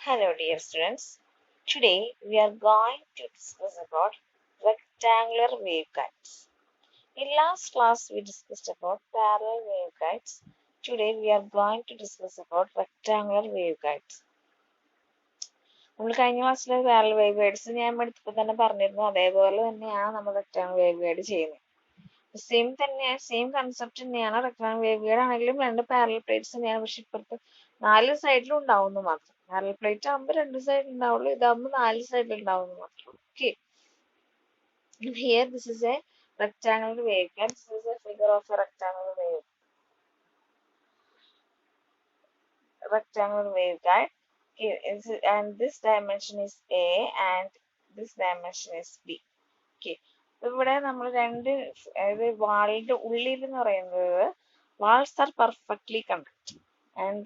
Hello dear students. Today we are going to discuss about rectangular waveguides. In last class we discussed about parallel waveguides. Today we are going to discuss about rectangular waveguides. നമ്മൾ കഴിഞ്ഞ ക്ലാസ്സിലെ parallel waveguides ഞാൻ എടുത്തപ്പോൾ തന്നെ പറഞ്ഞിരുന്നു അതേപോലെ തന്നെയാണ് നമ്മൾ റെക്ടാംഗിൾ വേവ്ഗൈഡ് ചെയ്യുന്നത്. സെയിം കൺസെപ്റ്റ് തന്നെയാണ്. റെക്ടാംഗിൾ വേവ്ഗൈഡ് ആണെങ്കിലും രണ്ട് പാരലൽ പ്ലേറ്റ്സ് തന്നെയാണ്. പക്ഷെ ഇപ്പുറത്ത് 4 സൈഡിലും ഉണ്ടാവുന്നു മാത്രം. പാരലൽ പ്ലേറ്റ് ആകുമ്പോൾ 2 സൈഡിൽ ഉണ്ടാവുള്ളൂ, ഇതാകുമ്പോൾ 4 സൈഡിൽ ഉണ്ടാവുന്നു മാത്രം. Okay, here this is a rectangular waveguide. This is a figure of a rectangular waveguide. Okay, and this dimension is A and this dimension is B. Okay, ഇവിടെ നമ്മൾ രണ്ട് വാളിന്റെ ഉള്ളിൽ എന്ന് പറയുന്നത് walls are perfectly conducting and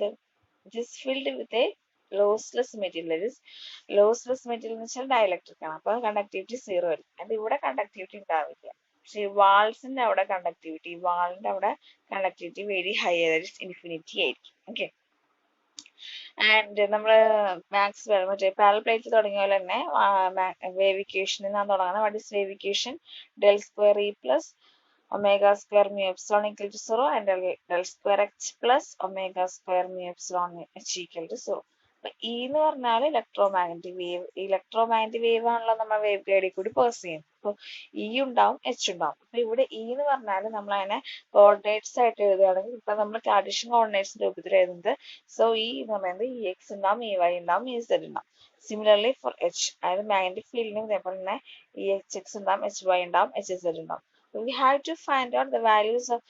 it is filled with a lossless material. That is lossless material എന്ന് വെച്ചാൽ dielectric ആണ്, അപ്പൊ കണ്ടക്ടിവിറ്റി 0 ആയിരിക്കും. അത് ഇവിടെ കണ്ടക്ടിവിറ്റി ഉണ്ടാവില്ല. പക്ഷെ വാൾസിന്റെ അവിടെ വാളിന്റെ അവിടെ കണ്ടക്ടിവിറ്റി വെരി ഹൈ, അതായത് ഇൻഫിനിറ്റി ആയിരിക്കും. ഓക്കെ, ആൻഡ് നമ്മള് മാത്സ് മറ്റേ പാരലൽ പ്ലേറ്റ് തുടങ്ങിയ പോലെ തന്നെ വേവ് ഇക്വേഷനിൽ നിന്നാണ് തുടങ്ങുന്നത്. What is wave equation? Del square E plus omega square mu epsilon equal to 0 and del square h plus omega square mu epsilon h equal to 0. അപ്പൊ E എന്ന് പറഞ്ഞാൽ ഇലക്ട്രോമാഗ്നറ്റിക് വേവ് ആണല്ലോ നമ്മൾ വേവ് ഗൈഡിൽ കൂടി pass ചെയ്യുന്നത്. അപ്പൊ E ഉണ്ടാവും, H ഉണ്ടാവും. അപ്പൊ ഇവിടെ E എന്ന് പറഞ്ഞാൽ നമ്മൾ അതിനെ കോർഡിനേറ്റ്സ് ആയിട്ട് എഴുതുകയാണെങ്കിൽ ഇപ്പൊ നമ്മൾ കാർട്ടീഷ്യൻ കോർഡിനേറ്റ്സ് രൂപത്തിൽ എഴുതുന്നത്. സോ E എന്ന് പറയുന്നത് EX ഉണ്ടാവും, EY ഉണ്ടാവും, EZ ഉണ്ടാവും. സിമിലർലി ഫോർ H, അതായത് മാഗ്നറ്റിക് ഫീൽഡിനും ഇതേപോലെ തന്നെ EHX ഉണ്ടാവും, HY ഉണ്ടാവും, HZ ഉണ്ടാവും. We have to find out the values of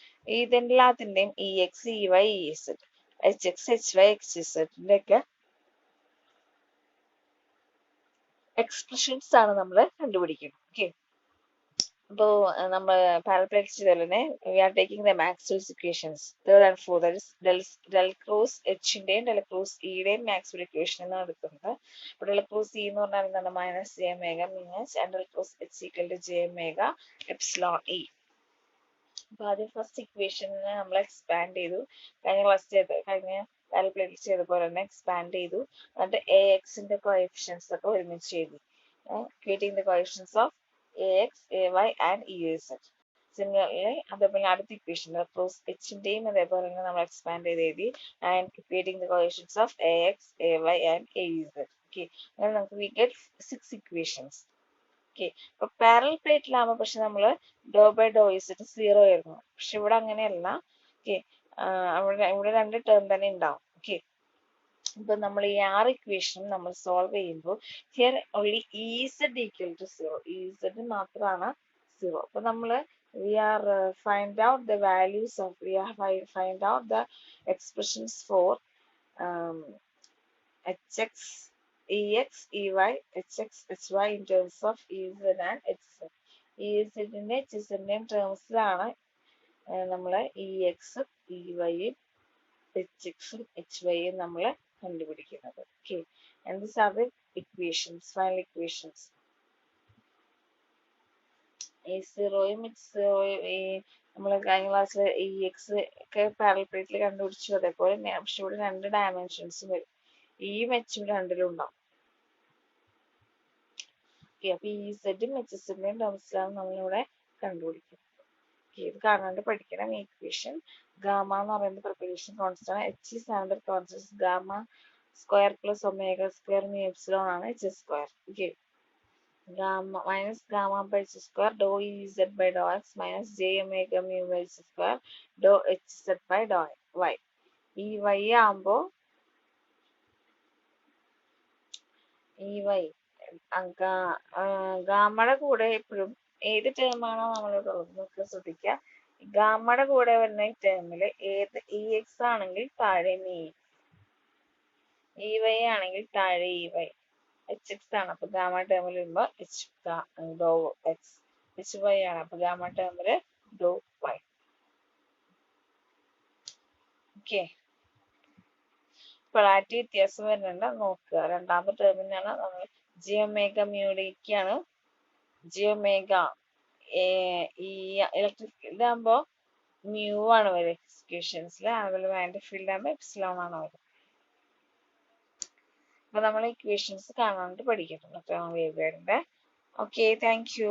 ഇതെല്ലാത്തിന്റെയും EX, EY, EZ, HX, HY, HZ ഒക്കെ എക്സ്പ്രഷൻസ് ആണ് നമ്മൾ കണ്ടുപിടിക്കുന്നത്. ഓക്കെ, അപ്പോൾ നമ്മൾ പാരലൽ പ്ലേറ്റ്സ് ചെയ്താൽ തന്നെ we are taking the Maxwell's equations 3 and 4, that is del cross H-ന്റെയും del cross E-യുടെയും Maxwell equation എന്നാണ് എടുക്കുന്നത്. അപ്പോൾ del cross E എന്ന് പറഞ്ഞാൽ എന്താണ്? Minus j omega minus and del cross H equal to J omega epsilon E. അപ്പൊ ആദ്യം first ഇക്വേഷനെ നമ്മൾ expand ചെയ്തു. കഴിഞ്ഞ പാരലൽ പ്ലേറ്റ് ചെയ്ത പോലെ തന്നെ എക്സ്പാൻഡ് ചെയ്തു. എന്നിട്ട് AXന്റെ കോഎഫിഷ്യൻസ് ഒക്കെ ഒരുമിച്ച് ചെയ്തു. Creating the coefficients of AX, AY and EZ. Similarly അതേപോലെ അടുത്ത ഇക്വേഷൻ ക്രോസ് H-ന്റെയും അതേപോലെ തന്നെ നമ്മൾ എക്സ്പാൻഡ് ചെയ്ത് എഴുതി. And creating the coefficients of AX, AY and AZ. Okay, അങ്ങനെ നമുക്ക് വി ഗെറ്റ് 6 ഇക്വേഷൻസ്. ഓക്കെ, അപ്പൊ പാരലൽ പ്ലേറ്റിലാകുമ്പോൾ പക്ഷെ നമ്മള് ഡോ ബൈ ഡോ ഇസിട്ട് 0 ആയിരുന്നു. പക്ഷെ ഇവിടെ അങ്ങനെയല്ല. ഓക്കെ, ഇവിടെ രണ്ട് ടേം തന്നെ ഉണ്ടാവും. ഓക്കെ, ഇപ്പൊ നമ്മൾ ഈ 6 ഇക്വേഷനും നമ്മൾ സോൾവ് ചെയ്യുമ്പോൾ here only EZ equal to 0, EZ മാത്രമാണ് 0. അപ്പൊ നമ്മള് we are find out the values of find out the expressions for HX, EX, EY, HX, HY in terms of EZ and HZ. EZന്റെ HZന്റെയും ടേംസിലാണ് നമ്മൾ EX, EY, HX, HY നമ്മൾ കണ്ടുപിടിക്കുന്നത്. Okay, and these are the equations, final equations. E0യും H0യും നമ്മൾ കഴിഞ്ഞ ക്ലാസ്സിൽ EX ഒക്കെ parallel പ്ലേറ്റിൽ കണ്ടുപിടിച്ചു. അതേപോലെ തന്നെയാണ്, പക്ഷെ ഇവിടെ രണ്ട് ഡയമെൻഷൻസും വരും. Eയും Hഉം രണ്ടിലും ഉണ്ടാവും. ഓക്കെ, അപ്പൊ EZും HZന്റെയും ടേംസിലാണ് നമ്മളിവിടെ കണ്ടുപിടിക്കുന്നത്. ഇത് കാണാണ്ട് പഠിക്കണം. ഇക്വേഷൻ ഗാമ എന്ന് പറയുന്നത് പ്രൊപ്പഗേഷൻ കോൺസ്റ്റന്റ് ആണ്. H is another constant. Gamma square plus omega square mu epsilon ആണ് H സ്ക്വയർ. Okay, gamma minus gamma by H square ഡോ EZ ബൈ ഡോ X minus j omega mu by H square ഡോ HZ by ഡോ Y. ഈ Y ആകുമ്പോൾ ഗാമയുടെ കൂടെ എപ്പോഴും ഏത് ടേമാണോ നമ്മളിവിടെ ഉള്ളത് ശ്രദ്ധിക്കുക. ഗാമയുടെ കൂടെ വരുന്ന ഈ ടേമില് ഏത് EX ആണെങ്കിൽ താഴെ EY ആണെങ്കിൽ താഴെ EY, HX ആണ് അപ്പൊ ഗാമ ടേമിൽ വരുമ്പോ ഡോ X, HY ആണ് അപ്പൊ ഗാമ ടേമില് ഡോ Y. ഓക്കെ, പൊളാരിറ്റി വ്യത്യാസം വരുന്നുണ്ട്, നോക്കുക. രണ്ടാമത്തെ ടേമിനാണ് നമ്മൾ ജി ഒമേഗ മ്യൂടേക്കാണ് ജി ഒമേഗ ഈ ഇലക്ട്രിക് ഇതാകുമ്പോ മ്യൂ ആണ് വരെ എക്സ്ക്യൂഷൻസിൽ, അതുപോലെ മാഗ്നറ്റിക് ഫീൽഡ് ആകുമ്പോൾ എപ്സിലോൺ ആണ് വരും. അപ്പൊ നമ്മൾ ഇക്വേഷൻസ് കാണാണ്ട് പഠിക്കണം വേവ് ഗൈഡിന്റെ. Okay, thank U.